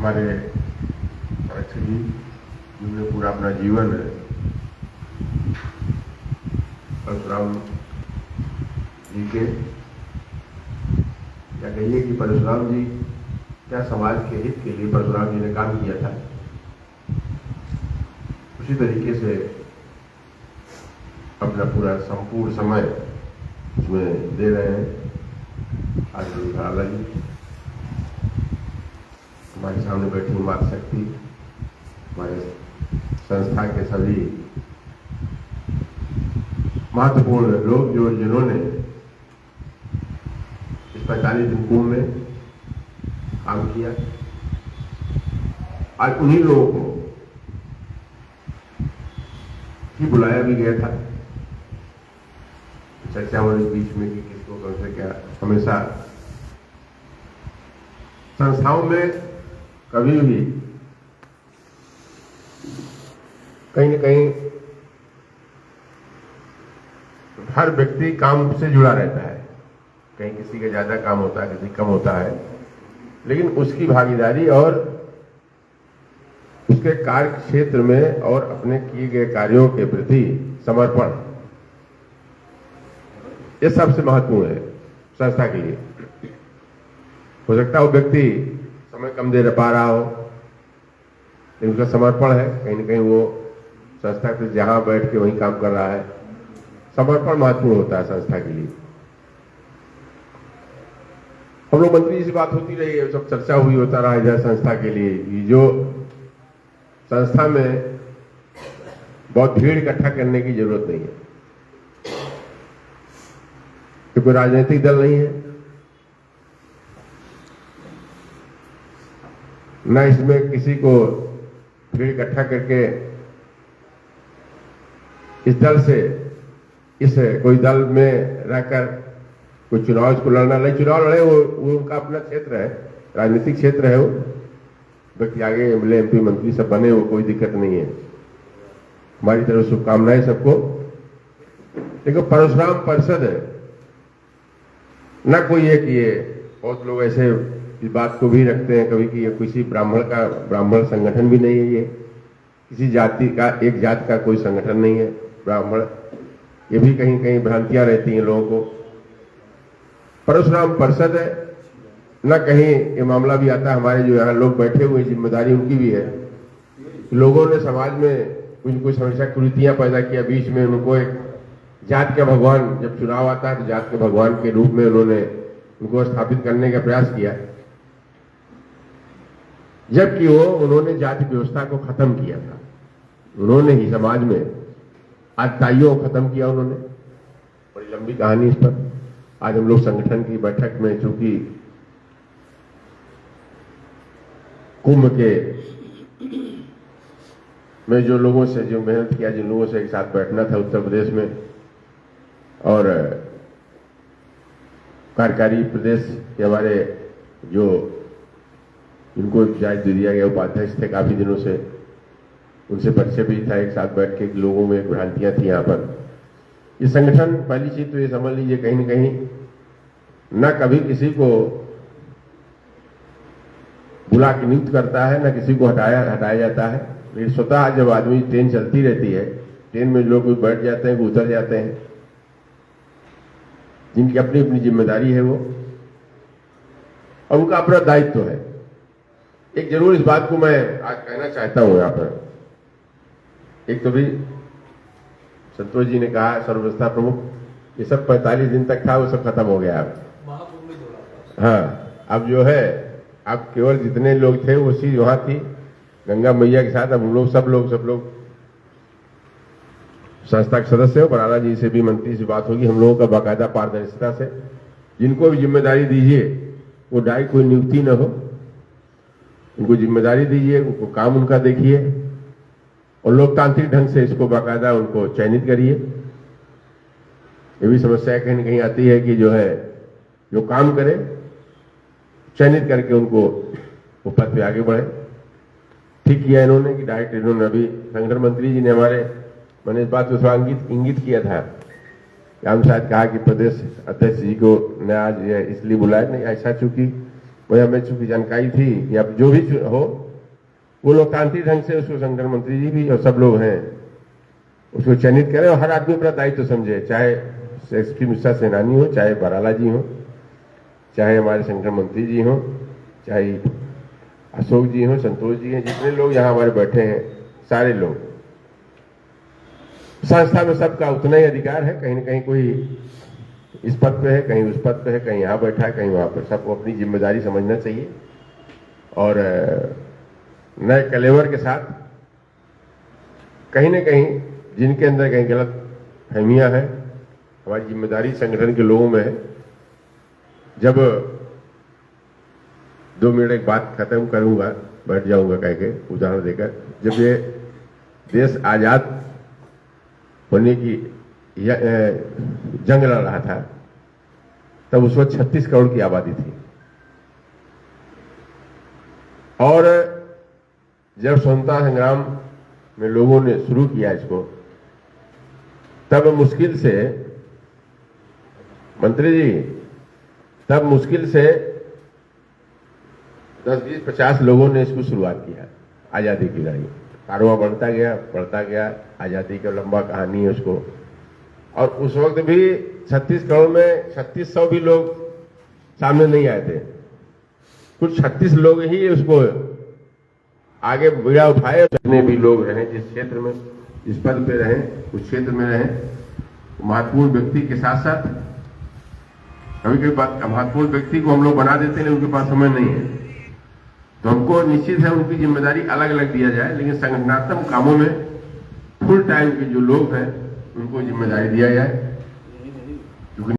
हमारे अध्यक्ष जी जिन्होंने पूरा अपना जीवन परशुराम जी के, क्या कहिए कि परशुराम जी क्या समाज के हित के लिए परशुराम जी ने काम किया था, उसी तरीके से अपना पूरा संपूर्ण समय उसमें दे रहे हैं। आज लाला जी हमारे सामने बैठी माता शक्ति, हमारे संस्था के सभी महत्वपूर्ण लोग जिन्होंने इस 45 दिन कुंभ में काम किया, आज उन्हीं लोगों को ही बुलाया भी गया था। चर्चा वाले बीच में कि किसको कौन से क्या, हमेशा संस्थाओं में कभी भी कहीं न कहीं हर व्यक्ति काम से जुड़ा रहता है। कहीं किसी का ज्यादा काम होता है, किसी कम होता है, लेकिन उसकी भागीदारी और उसके कार्य क्षेत्र में और अपने किए गए कार्यों के प्रति समर्पण, ये सबसे महत्वपूर्ण है संस्था के लिए। हो सकता है वो व्यक्ति समय कम दे पा रहा हो, लेकिन उसका समर्पण है, कहीं न कहीं वो संस्था के जहां बैठ के वहीं काम कर रहा है। समर्पण महत्वपूर्ण होता है संस्था के लिए। हम लोग मंत्री जी से बात होती रही है, सब चर्चा हुई होता रहा इधर संस्था के लिए। जो संस्था में बहुत भीड़ इकट्ठा करने की जरूरत नहीं है, क्योंकि राजनीतिक दल नहीं है, न इसमें किसी को भीड़ इकट्ठा करके इस दल से इस कोई दल में रहकर कोई चुनाव इसको लड़ना नहीं। चुनाव लड़े वो उनका अपना क्षेत्र है, राजनीतिक क्षेत्र है, वो व्यक्ति आगे एमएलए एमपी मंत्री सब बने, वो कोई दिक्कत नहीं है। हमारी तरफ शुभकामनाएं सबको। देखो परशुराम परिषद है न कोई एक, ये बहुत लोग ऐसे इस बात को भी रखते हैं कभी कि ये किसी ब्राह्मण संगठन भी नहीं है, ये किसी जाति का, एक जात का कोई संगठन नहीं है ब्राह्मण। ये भी कहीं कहीं भ्रांतियां रहती हैं लोगों को। परशुराम परिषद है, न कहीं ये मामला भी आता है। हमारे जो यहाँ लोग बैठे हुए, जिम्मेदारी उनकी भी है। लोगों ने समाज में कुछ कुछ हमेशा कुरीतियां पैदा किया, बीच में उनको एक जात के भगवान, जब चुनाव आता है तो जात के भगवान के रूप में उन्होंने उनको स्थापित करने का प्रयास किया, जबकि उन्होंने जाति व्यवस्था को खत्म किया था। उन्होंने ही समाज में आजताइयों को खत्म किया उन्होंने। बड़ी लंबी कहानी इस पर। आज हम लोग संगठन की बैठक में, चूंकि कुंभ के में जो लोगों से जो मेहनत किया, जिन लोगों से एक साथ बैठना था उत्तर प्रदेश में, और कार्यकारी प्रदेश के हमारे जो जिनको जायज दिया गया उपाध्यक्ष थे काफी दिनों से, उनसे परिचय भी था। एक साथ बैठ के लोगों में भ्रांतियां थी यहाँ पर। ये संगठन, पहली चीज तो ये समझ लीजिए, कहीं न कहीं न कभी किसी को बुला के नियुक्त करता है, न किसी को हटाया जाता है। लेकिन स्वतः जब आदमी, ट्रेन चलती रहती है, ट्रेन में लोग कोई बैठ जाते हैं, कोई उतर जाते हैं, जिनकी अपनी अपनी जिम्मेदारी है वो, और उनका अपना दायित्व है। एक जरूर इस बात को मैं आज कहना चाहता हूं यहाँ पर। एक तो भी संतोष जी ने कहा सर्वव्यवस्था प्रमुख, ये सब 45 दिन तक था, वो सब खत्म हो गया अब। हाँ, अब जो है, अब केवल जितने लोग थे वो चीज वहां थी गंगा मैया के साथ। अब हम लोग सब लोग संस्था के सदस्य हो। बराला जी से भी, मंत्री से बात होगी, हम लोगों का बाकायदा पारदर्शिता से, जिनको भी जिम्मेदारी दीजिए वो डायरेक्ट कोई नियुक्ति न हो, उनको जिम्मेदारी दीजिए, उनको काम उनका देखिए, और लोकतांत्रिक ढंग से इसको बाकायदा उनको चयनित करिए। ये भी समस्या कहीं न कहीं आती है कि जो है, जो काम करे चयनित करके उनको वो पद पे आगे बढ़े। ठीक किया इन्होंने कि डायरेक्ट इन्होंने, अभी संगठन मंत्री जी ने मैंने इस बात को थोड़ा इंगित किया था, हम शायद कहा कि प्रदेश अध्यक्ष जी को ने आज इसलिए बुलाया नहीं, ऐसा चूंकि और हमें चूंकि जानकारी थी कि अब जो भी हो वो लोकतांत्रिक ढंग से उसको संगठन मंत्री जी भी और सब लोग हैं उसको चयनित करें और हर आदमी अपना दायित्व समझे, चाहे एसपी मिश्रा सेनानी हो, चाहे बराला जी हो, चाहे हमारे संगठन मंत्री जी हो, चाहे अशोक जी हो, संतोष जी हैं, जितने लोग यहाँ हमारे बैठे हैं सारे लोग, संस्था में सबका उतना ही अधिकार है। कहीं न कहीं कोई इस पद पे है, कहीं उस पद पे है, कहीं यहाँ बैठा है, कहीं वहां पर, सबको अपनी जिम्मेदारी समझना चाहिए और नए कलेवर के साथ कहीं न कहीं जिनके अंदर कहीं गलत फहमियां हैं, हमारी जिम्मेदारी संगठन के लोगों में है। जब 2 मिनट एक बात खत्म करूंगा, बैठ जाऊंगा कह के उदाहरण देकर, जब ये देश आजाद होने की जंग लड़ रहा था तब उस वक्त 36 करोड़ की आबादी थी और जब स्वतंत्रता संग्राम में लोगों ने शुरू किया इसको तब मुश्किल से मंत्री जी तब मुश्किल से 10, 20, 50 लोगों ने इसको शुरुआत किया आजादी की लड़ाई। कारोबार बढ़ता गया, आजादी का लंबा कहानी है उसको। और उस वक्त भी 36 करोड़ में 3600 भी लोग सामने नहीं आए थे, कुछ 36 लोग ही उसको आगे बीड़ा उठाए। जितने भी लोग रहे जिस क्षेत्र में, जिस पद पे रहे, उस क्षेत्र में रहे, महत्वपूर्ण व्यक्ति के साथ साथ कभी कभी बात महत्वपूर्ण व्यक्ति को हम लोग बना देते हैं, उनके पास समय नहीं है, तो हमको निश्चित है उनकी जिम्मेदारी अलग अलग दिया जाए, लेकिन संगठनात्मक कामों में फुल टाइम के जो लोग हैं उनको जिम्मेदारी दिया जाए।